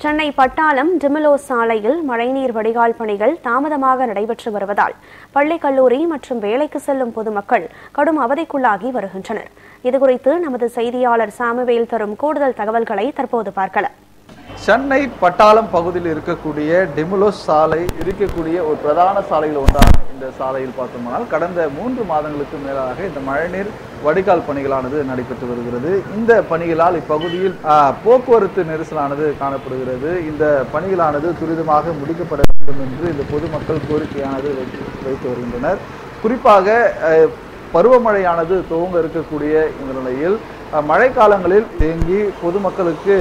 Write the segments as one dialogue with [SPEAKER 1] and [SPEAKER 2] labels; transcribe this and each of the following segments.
[SPEAKER 1] சென்னை பட்டாளம் டிமிலோ சாலையில் மழைநீர் வடிகால் பணிகள் தாமதமாக நடைபெற்று வருவதால் பள்ளி கல்லூரி மற்றும் வேலைக்கு செல்லும் பொதுமக்கள் கடும் அவதிக்குள்ளாகி வருகின்றனர். இதுகுறித்து நமது செய்தியாளர் சாமுவேல் தரும் கூடுதல் தகவல்களை தற்போது பார்க்கலாம்.
[SPEAKER 2] சென்னை பட்டாளம் பகுதியில் இருக்கக்கூடிய டிமிலோ சாலை இருக்கக்கூடிய ஒரு பிரதான சாலையில் ஒன்றான இந்த சாலையில் பார்த்தோம்னால் கடந்த 3 மாதங்களுக்கு மேலாக இந்த மழைநீர் வடிகால் பணிகளானது நடைபெற்று வருகிறது. இந்த பணிகளால் இப்பகுதியில் போக்குவரத்து நெரிசலானது காணப்படுகிறது. இந்த பணிகளானது துரிதமாக முடிக்கப்பட வேண்டும் என்று இந்த பொதுமக்கள் கோரிக்கையானது வைத்து வருகின்றனர். குறிப்பாக பருவமழையானது துவங்க இருக்கக்கூடிய இந்த நிலையில் மழைக்காலங்களில் தேங்கி பொதுமக்களுக்கு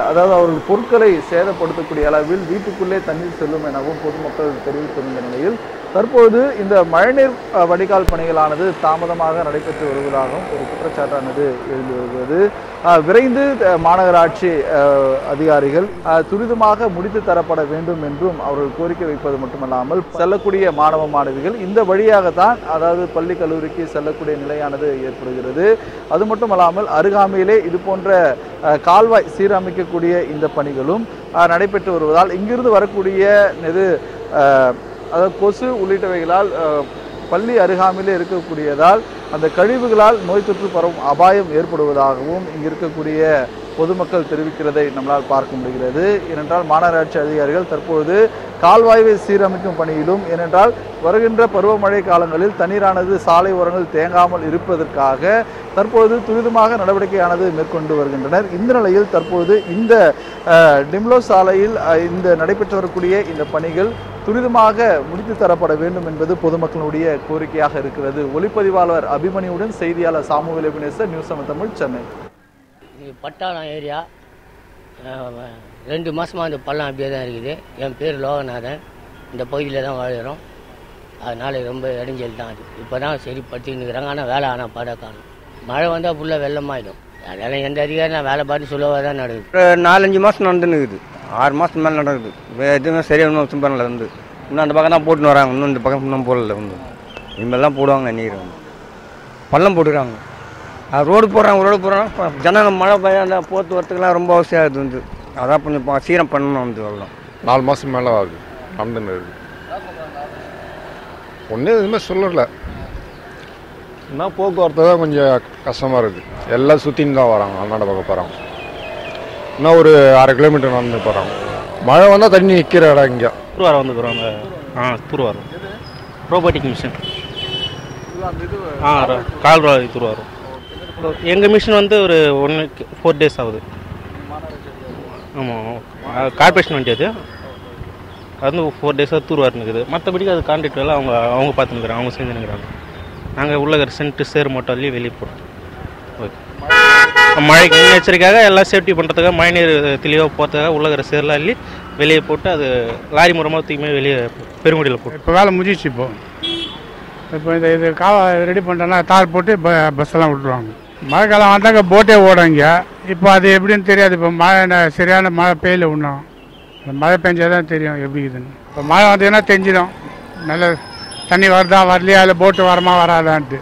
[SPEAKER 2] அதாவது அவர்கள் பொருட்களை சேதப்படுத்தக்கூடிய அளவில் வீட்டுக்குள்ளே தண்ணீர் செல்லும் எனவும் பொதுமக்கள் தெரிவித்திருந்த நிலையில் தற்போது இந்த மழைநீர் வடிகால் பணிகளானது தாமதமாக நடைபெற்று வருவதாகவும் ஒரு குற்றச்சாட்டானது எழுந்து வருகிறது. விரைந்து மாநகராட்சி அதிகாரிகள் துரிதமாக முடித்து தரப்பட வேண்டும் என்றும் அவர்கள் கோரிக்கை வைப்பது மட்டுமல்லாமல் செல்லக்கூடிய மாணவ மாணவிகள் இந்த வழியாகத்தான் அதாவது பள்ளி கல்லூரிக்கு செல்லக்கூடிய நிலையானது ஏற்படுகிறது. அது மட்டுமல்லாமல் அருகாமையிலே இது போன்ற கால்வாய் சீரமைக்கக்கூடிய இந்த பணிகளும் நடைபெற்று வருவதால் இங்கிருந்து வரக்கூடிய அதாவது கொசு உள்ளிட்டவைகளால் பள்ளி அருகாமையிலே இருக்கக்கூடியதால் அந்த கழிவுகளால் நோய் தொற்று பரவும் அபாயம் ஏற்படுவதாகவும் இங்கு இருக்கக்கூடிய பொதுமக்கள் தெரிவிக்கிறதை நம்மளால் பார்க்க முடிகிறது. ஏனென்றால் மாநகராட்சி அதிகாரிகள் தற்பொழுது கால்வாய்வை சீரமைக்கும் பணியிலும் ஏனென்றால் வருகின்ற பருவமழை காலங்களில் தண்ணீரானது சாலை ஓரங்கள் தேங்காமல் இருப்பதற்காக தற்பொழுது துரிதமாக நடவடிக்கையானது மேற்கொண்டு வருகின்றனர். இந்த நிலையில் தற்போது இந்த டிமிலோ சாலையில் இந்த நடைபெற்று வரக்கூடிய இந்த பணிகள் துரிதமாக முடித்து தரப்பட வேண்டும் என்பது பொதுமக்களுடைய கோரிக்கையாக இருக்கிறது. ஒளிப்பதிவாளர் அபிமனியுடன் செய்தியாளர் Samuel Ebenezer, news 7 Tamil, Chennai.
[SPEAKER 3] பட்டாளம் ஏரியா 2 மாதமாக இந்த பள்ளம் அப்படியே தான் இருக்குது. என் பேர் லோகநாதன். இந்த பகுதியில் தான் வாழ்கிறோம். அதனால் ரொம்ப இடைஞ்சல் தான் அது. இப்போ தான் சரி படுத்தின்னு இருக்கிறாங்க. ஆனால் வேலை ஆனால் பாட காணும். மழை வந்தால் ஃபுல்லாக வெள்ளமாயிடும். அதெல்லாம் எந்த அதிகாரி நான் வேலை பார்த்து சொல்லுவாக தான் நடக்குது.
[SPEAKER 4] 4-5 மாதம் நடந்துன்னு இருக்குது. 6 மாதத்துக்கு மேலே நடக்குது. எதுவுமே சரியாக சும்பரில் வந்து இன்னும் அந்த பக்கம் தான் போட்டுன்னு வராங்க. இன்னும் இந்த பக்கம் இன்னும் போடல. வந்து இனிமேல் தான் போடுவாங்க. நீர் வந்து பள்ளம் போட்டுக்கிறாங்க. ரோடு போடுறாங்க. ஜனங்க மழை பெய்ய போக்குவரத்துக்கெல்லாம் ரொம்ப அவசியம் ஆகுது. வந்து அதான் கொஞ்சம் சீரம் பண்ணணும். வந்து வரலாம்
[SPEAKER 5] 4 மாதம் மேலே ஆகுது. நடந்துன்னு இருக்குது. ஒன்றும் எதுவுமே சொல்லலை. இன்னும் போக்குவரத்து தான் கொஞ்சம் கஷ்டமாக இருக்குது. எல்லாம் சுற்றின்னு தான் வராங்க. அண்ணாண்ட பக்கம் போகிறாங்க. இன்னும் ஒரு 1/2 கிலோமீட்டர் நடந்து போகிறாங்க. மழை வந்தால் தண்ணி நிற்கிற இடம் இங்கே
[SPEAKER 6] தூர்வாரம் வந்துக்கிறோம். தூர்வாரம் ரோபோட்டிக் மிஷின் கால்வாய் தூர்வாரம். எங்கள் மிஷின் வந்து ஒரு 4 days ஆகுது. ஆமாம், கார்பரேஷன் வண்டி அது வந்து 4 days தூர்வாரம் இருக்குது. மற்றபடிக்கு அது கான்ட்ராக்ட் வேலை அவங்க பார்த்துன்னுக்குறாங்க. அவங்க செஞ்சுன்னுக்குறாங்க. நாங்கள் உள்ள சென்ட்டு சேர் மட்டும் அள்ளி வெளியே போட்டோம். ஓகே, மழைக்கு முன்னெச்சரிக்கையாக எல்லாம் சேஃப்டி பண்ணுறதுக்காக மழைநீர் தெளிவாக போகிறதுக்காக உள்ளகிற சேர்லாம் அள்ளி வெளியே போட்டு அது லாரி மூலமாக தூக்கி வெளியே பெருங்குடியில் போட்டு
[SPEAKER 7] இப்போ வேலை முடிஞ்சிச்சு. இப்போ இது ரெடி பண்ணிட்டோன்னா தார் போட்டு பஸ்ஸெல்லாம் விட்டுருவாங்க. மழை காலம் வந்தாக்க போட்டே ஓடுங்க. இப்போ அது எப்படின்னு தெரியாது. இப்போ மழை சரியான மழை பெய்யல ஒன்றும். மழை பெஞ்சாதான் தெரியும் எப்படி இதுன்னு. இப்போ மழை வந்ததுன்னா தெரிஞ்சிடும் நல்ல தண்ணி வருதா வரலையா, இல்லை போட்டு வரமா வராதான்ட்டு.